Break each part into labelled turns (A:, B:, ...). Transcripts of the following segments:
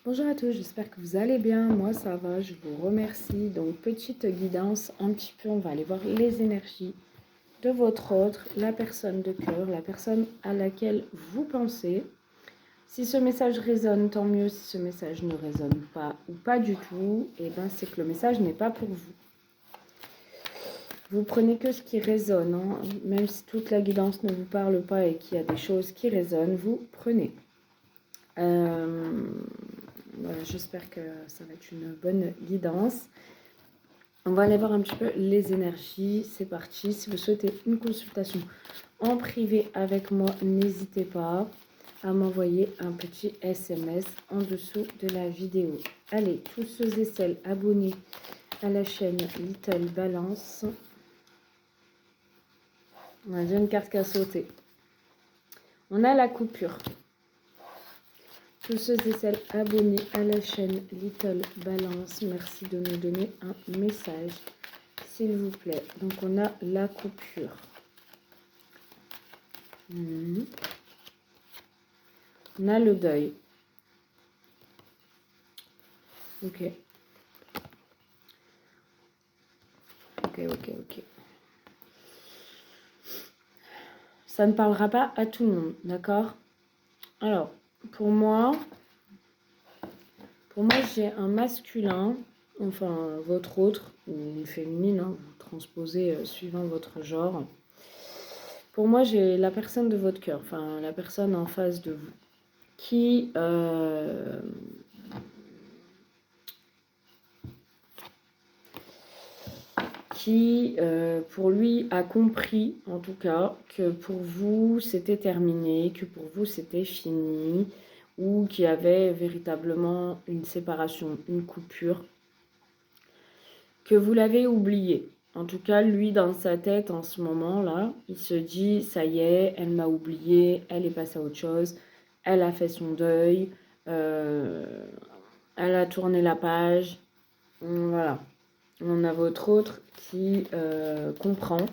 A: Bonjour à tous, j'espère que vous allez bien. Moi, ça va, je vous remercie. Donc, petite guidance, un petit peu, on va aller voir les énergies de votre autre, la personne de cœur, la personne à laquelle vous pensez. Si ce message résonne, tant mieux. Si ce message ne résonne pas ou pas du tout, eh ben, c'est que le message n'est pas pour vous. Vous prenez que ce qui résonne, hein. Même si toute la guidance ne vous parle pas et qu'il y a des choses qui résonnent, vous prenez. Voilà, j'espère que ça va être une bonne guidance. On va aller voir un petit peu les énergies. C'est parti. Si vous souhaitez une consultation en privé avec moi, n'hésitez pas à m'envoyer un petit SMS en dessous de la vidéo. Allez, tous ceux et celles abonnés à la chaîne Little Balance. On a déjà une carte qui a sauté. On a la coupure. Tous ceux et celles abonnés à la chaîne Little Balance, merci de nous donner un message, s'il vous plaît. Donc, on a la coupure. On a le deuil. Ok. Ok. Ça ne parlera pas à tout le monde, d'accord? Alors, pour moi, j'ai un masculin, enfin, votre autre, ou une féminine, hein, vous transposez suivant votre genre. Pour moi, j'ai la personne de votre cœur, enfin, la personne en face de vous, qui pour lui, a compris, en tout cas, que pour vous, c'était terminé, que pour vous, c'était fini, ou qu'il y avait véritablement une séparation, une coupure, que vous l'avez oublié. En tout cas, lui, dans sa tête, en ce moment-là, il se dit, ça y est, elle m'a oublié, elle est passée à autre chose, elle a fait son deuil, elle a tourné la page, voilà. On a votre autre qui comprend,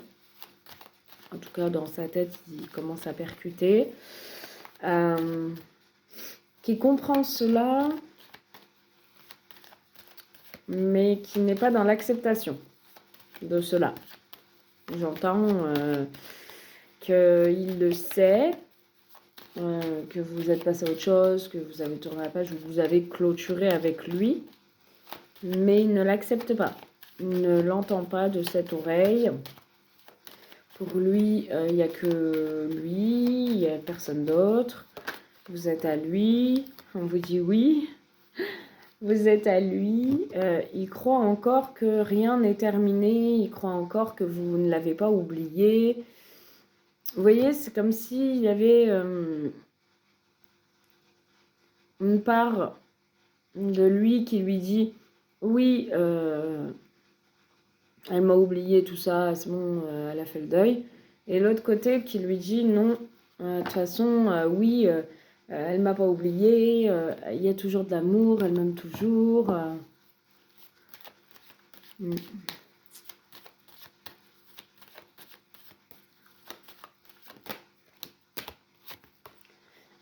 A: en tout cas dans sa tête, il commence à percuter, qui comprend cela, mais qui n'est pas dans l'acceptation de cela. J'entends qu'il le sait, que vous êtes passé à autre chose, que vous avez tourné la page, ou que vous avez clôturé avec lui, mais il ne l'accepte pas. Il ne l'entend pas de cette oreille. Pour lui, il n'y a que lui, il n'y a personne d'autre. Vous êtes à lui, on vous dit oui. Vous êtes à lui. Il croit encore que rien n'est terminé, il croit encore que vous ne l'avez pas oublié. Vous voyez, c'est comme s'il y avait une part de lui qui lui dit oui, elle m'a oublié tout ça, c'est bon, elle a fait le deuil. Et l'autre côté qui lui dit non, de toute façon, oui, elle m'a pas oublié, il y a toujours de l'amour, elle m'aime toujours.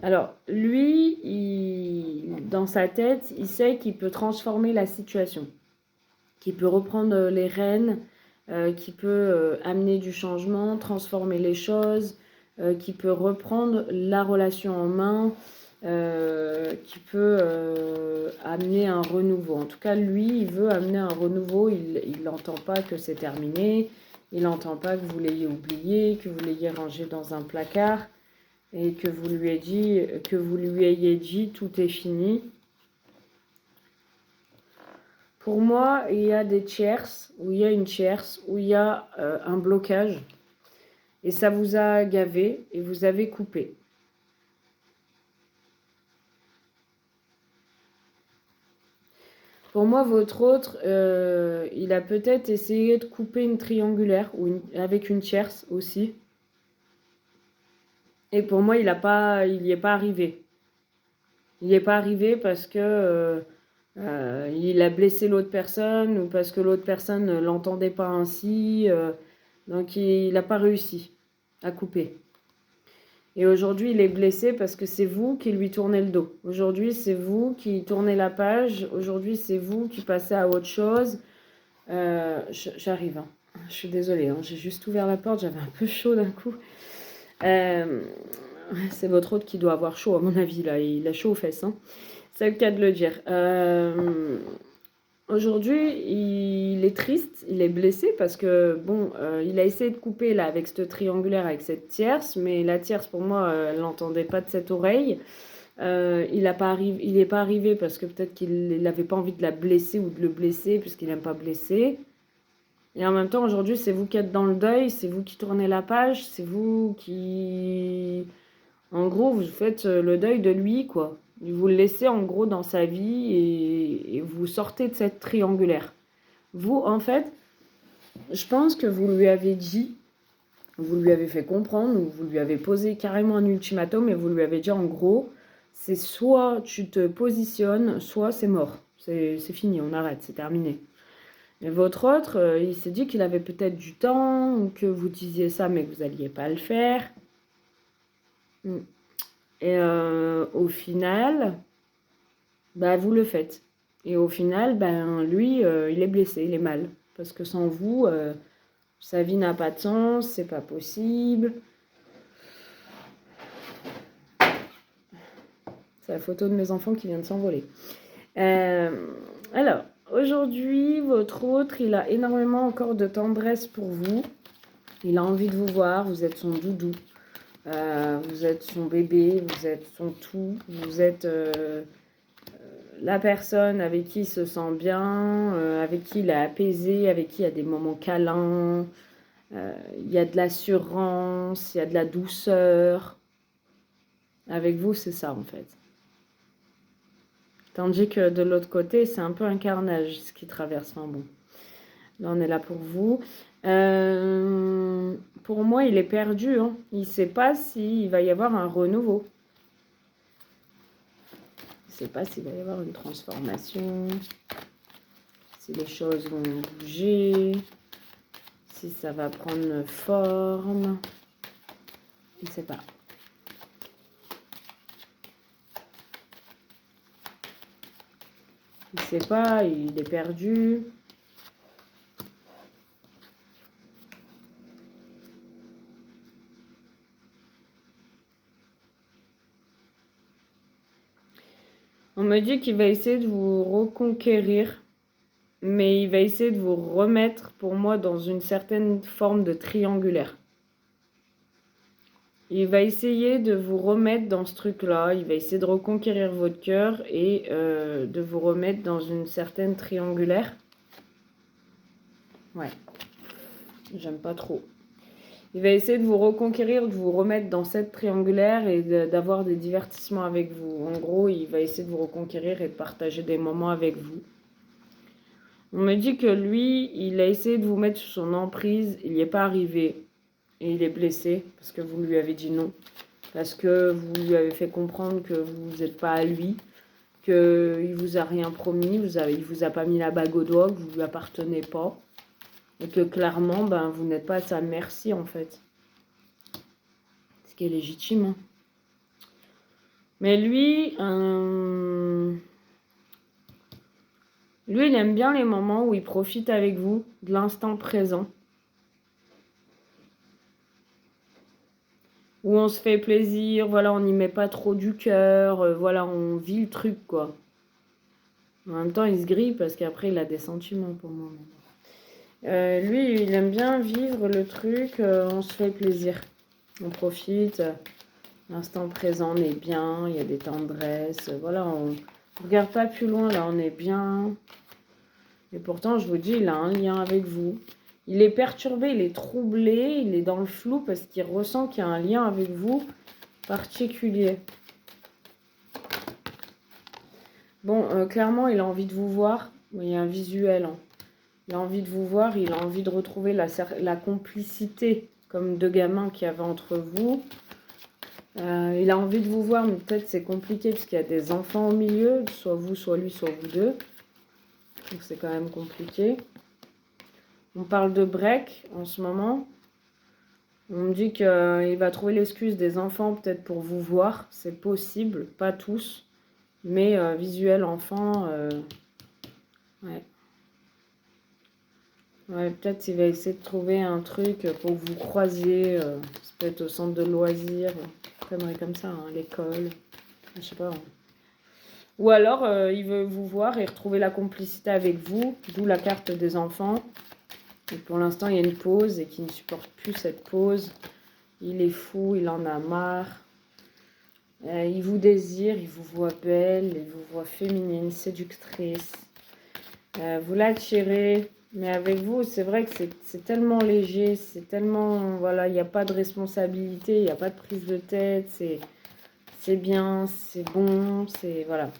A: Alors, lui, dans sa tête, il sait qu'il peut transformer la situation, qu'il peut reprendre les rênes, qui peut amener du changement, transformer les choses, qui peut reprendre la relation en main, qui peut amener un renouveau. En tout cas, lui, il veut amener un renouveau. Il n'entend pas que c'est terminé. Il n'entend pas que vous l'ayez oublié, que vous l'ayez rangé dans un placard et que vous lui ayez dit tout est fini. Pour moi, il y a des tierces, où il y a une tierce, où il y a un blocage. Et ça vous a gavé et vous avez coupé. Pour moi, votre autre, il a peut-être essayé de couper une triangulaire ou avec une tierce aussi. Et pour moi, il n'y est pas arrivé. Il n'y est pas arrivé parce que il a blessé l'autre personne ou parce que l'autre personne ne l'entendait pas ainsi. Donc, il n'a pas réussi à couper. Et aujourd'hui, il est blessé parce que c'est vous qui lui tournez le dos. Aujourd'hui, c'est vous qui tournez la page. Aujourd'hui, c'est vous qui passez à autre chose. J'arrive, hein. Je suis désolée, hein. J'ai juste ouvert la porte, j'avais un peu chaud d'un coup. C'est votre hôte qui doit avoir chaud, à mon avis, là. Il a chaud aux fesses, hein. C'est le cas de le dire. Aujourd'hui, il est triste, il est blessé parce que, bon, il a essayé de couper là avec ce triangulaire, avec cette tierce, mais la tierce, pour moi, elle n'entendait pas de cette oreille. Il n'est pas arrivé parce que peut-être qu'il n'avait pas envie de la blesser ou de le blesser puisqu'il n'aime pas blesser. Et en même temps, aujourd'hui, c'est vous qui êtes dans le deuil, c'est vous qui tournez la page, c'est vous qui... En gros, vous faites le deuil de lui, quoi. Vous le laissez, en gros, dans sa vie et vous sortez de cette triangulaire. Vous, en fait, je pense que vous lui avez dit, vous lui avez fait comprendre, ou vous lui avez posé carrément un ultimatum et vous lui avez dit, en gros, c'est soit tu te positionnes, soit c'est mort. C'est fini, on arrête, c'est terminé. Et votre autre, il s'est dit qu'il avait peut-être du temps, ou que vous disiez ça, mais que vous n'alliez pas le faire. Et au final, bah, vous le faites. Et au final, ben, lui, il est blessé, il est mal. Parce que sans vous, sa vie n'a pas de sens, c'est pas possible. C'est la photo de mes enfants qui vient de s'envoler. Alors, aujourd'hui, votre autre, il a énormément encore de tendresse pour vous. Il a envie de vous voir, vous êtes son doudou. Vous êtes son bébé, vous êtes son tout. Vous êtes la personne avec qui il se sent bien, avec qui il est apaisé, avec qui il y a des moments câlins. Il y a de l'assurance, il y a de la douceur. Avec vous, c'est ça, en fait. Tandis que de l'autre côté, c'est un peu un carnage, ce qui traverse. Enfin bon, là, on est là pour vous. Pour moi, il est perdu. Hein. Il ne sait pas s'il va y avoir un renouveau. Il ne sait pas s'il va y avoir une transformation, si les choses vont bouger, si ça va prendre forme. Il ne sait pas. Il ne sait pas, il est perdu. On me dit qu'il va essayer de vous reconquérir, mais il va essayer de vous remettre, pour moi, dans une certaine forme de triangulaire. Il va essayer de vous remettre dans ce truc-là, il va essayer de reconquérir votre cœur et de vous remettre dans une certaine triangulaire. Ouais, j'aime pas trop. Il va essayer de vous reconquérir, de vous remettre dans cette triangulaire et d'avoir des divertissements avec vous. En gros, il va essayer de vous reconquérir et de partager des moments avec vous. On me dit que lui, il a essayé de vous mettre sous son emprise, il n'y est pas arrivé. Et il est blessé parce que vous lui avez dit non. Parce que vous lui avez fait comprendre que vous n'êtes pas à lui, qu'il ne vous a rien promis, il ne vous a pas mis la bague au doigt, que vous ne lui appartenez pas. Et que clairement, ben, vous n'êtes pas à sa merci en fait. Ce qui est légitime. Hein. Mais lui, il aime bien les moments où il profite avec vous de l'instant présent. Où on se fait plaisir, voilà, on n'y met pas trop du cœur, voilà, on vit le truc, quoi. En même temps, il se grille parce qu'après, il a des sentiments pour moi. Lui, il aime bien vivre le truc, on se fait plaisir. On profite, l'instant présent, on est bien, il y a des tendresses, voilà, on ne regarde pas plus loin, là, on est bien. Et pourtant, je vous dis, il a un lien avec vous. Il est perturbé, il est troublé, il est dans le flou parce qu'il ressent qu'il y a un lien avec vous particulier. Bon, clairement, il a envie de vous voir. Il y a un visuel. Hein. Il a envie de vous voir, il a envie de retrouver la complicité comme deux gamins qu'il y avait entre vous. Il a envie de vous voir, mais peut-être c'est compliqué parce qu'il y a des enfants au milieu, soit vous, soit lui, soit vous deux. Donc c'est quand même compliqué. On parle de break en ce moment. On me dit qu'il va trouver l'excuse des enfants peut-être pour vous voir. C'est possible, pas tous. Mais visuel enfant, ouais. Ouais, peut-être il va essayer de trouver un truc pour que vous croisiez. Ça peut être au centre de loisirs, comme ça, hein, l'école. Je sais pas. Hein. Ou alors, il veut vous voir et retrouver la complicité avec vous, d'où la carte des enfants. Et pour l'instant, il y a une pause et qu'il ne supporte plus cette pause. Il est fou, il en a marre. Il vous désire, il vous voit belle, il vous voit féminine, séductrice. Vous l'attirez, mais avec vous, c'est vrai que c'est tellement léger, c'est tellement... Voilà, il n'y a pas de responsabilité, il n'y a pas de prise de tête, c'est bien, c'est bon, c'est... Voilà.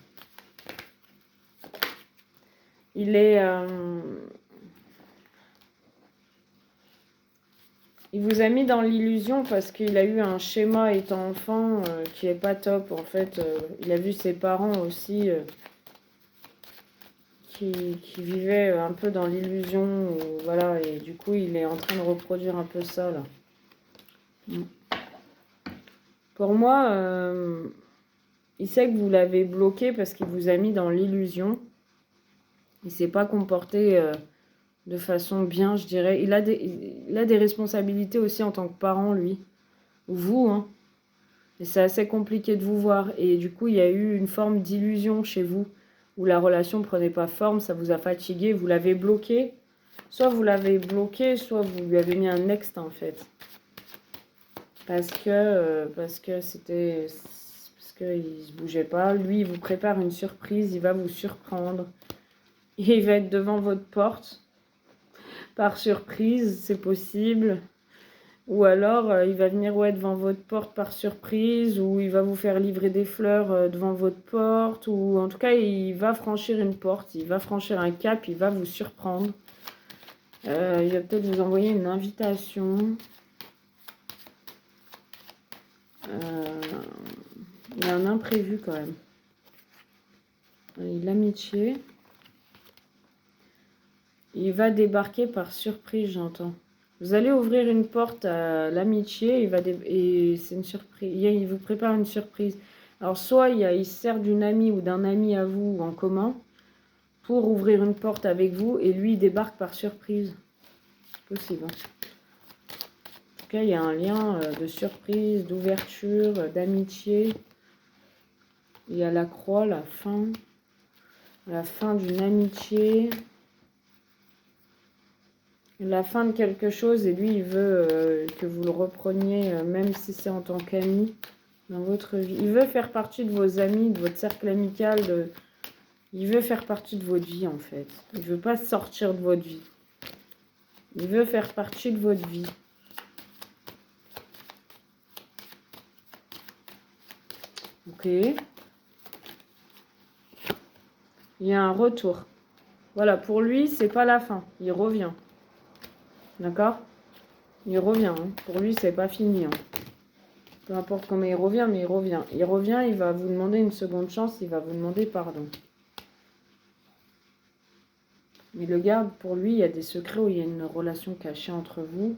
A: Il est... il vous a mis dans l'illusion parce qu'il a eu un schéma étant enfant qui est pas top. En fait, il a vu ses parents aussi qui vivaient un peu dans l'illusion. Voilà, et du coup, il est en train de reproduire un peu ça, là. Pour moi, il sait que vous l'avez bloqué parce qu'il vous a mis dans l'illusion. Il ne s'est pas comporté de façon bien, je dirais. Il a des responsabilités aussi en tant que parent, lui. Ou vous, hein. Et c'est assez compliqué de vous voir. Et du coup, il y a eu une forme d'illusion chez vous, où la relation ne prenait pas forme, ça vous a fatigué, vous l'avez bloqué. Soit vous l'avez bloqué, soit vous lui avez mis un next, en fait. Parce que c'était... Parce qu'il ne se bougeait pas. Lui, il vous prépare une surprise, il va vous surprendre. Et il va être devant votre porte. Par surprise, c'est possible. Ou alors, il va venir devant votre porte par surprise, ou il va vous faire livrer des fleurs devant votre porte, ou en tout cas, il va franchir une porte, il va franchir un cap, il va vous surprendre. Il va peut-être vous envoyer une invitation. Il y a un imprévu quand même. L'amitié. Il va débarquer par surprise, j'entends. Vous allez ouvrir une porte à l'amitié et c'est une surprise. Il vous prépare une surprise. Alors soit il se sert d'une amie ou d'un ami à vous en commun pour ouvrir une porte avec vous et lui il débarque par surprise. C'est possible. Hein. En tout cas, il y a un lien de surprise, d'ouverture, d'amitié. Il y a la croix, la fin d'une amitié. La fin de quelque chose, et lui, il veut que vous le repreniez, même si c'est en tant qu'ami, dans votre vie. Il veut faire partie de vos amis, de votre cercle amical. Il veut faire partie de votre vie, en fait. Il ne veut pas sortir de votre vie. Il veut faire partie de votre vie. Ok. Il y a un retour. Voilà, pour lui, c'est pas la fin. Il revient. D'accord? Il revient. Hein. Pour lui, c'est pas fini. Hein. Peu importe comment il revient, mais il revient. Il revient, il va vous demander une seconde chance, il va vous demander pardon. Mais le garde, pour lui, il y a des secrets où il y a une relation cachée entre vous.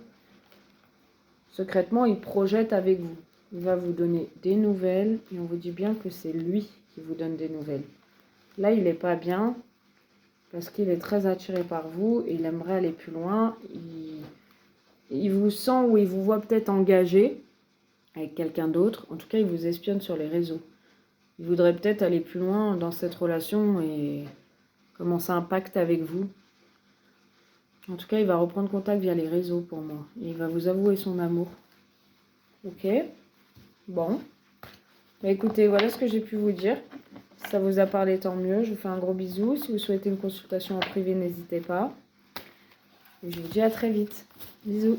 A: Secrètement, il projette avec vous. Il va vous donner des nouvelles et on vous dit bien que c'est lui qui vous donne des nouvelles. Là, il n'est pas bien parce qu'il est très attiré par vous et il aimerait aller plus loin. Il vous sent ou il vous voit peut-être engagé avec quelqu'un d'autre. En tout cas, il vous espionne sur les réseaux. Il voudrait peut-être aller plus loin dans cette relation et commencer un pacte avec vous. En tout cas, il va reprendre contact via les réseaux pour moi. Et il va vous avouer son amour. Ok? Bon. Bah écoutez, voilà ce que j'ai pu vous dire. Si ça vous a parlé, tant mieux. Je vous fais un gros bisou. Si vous souhaitez une consultation en privé, n'hésitez pas. Et je vous dis à très vite. Bisous.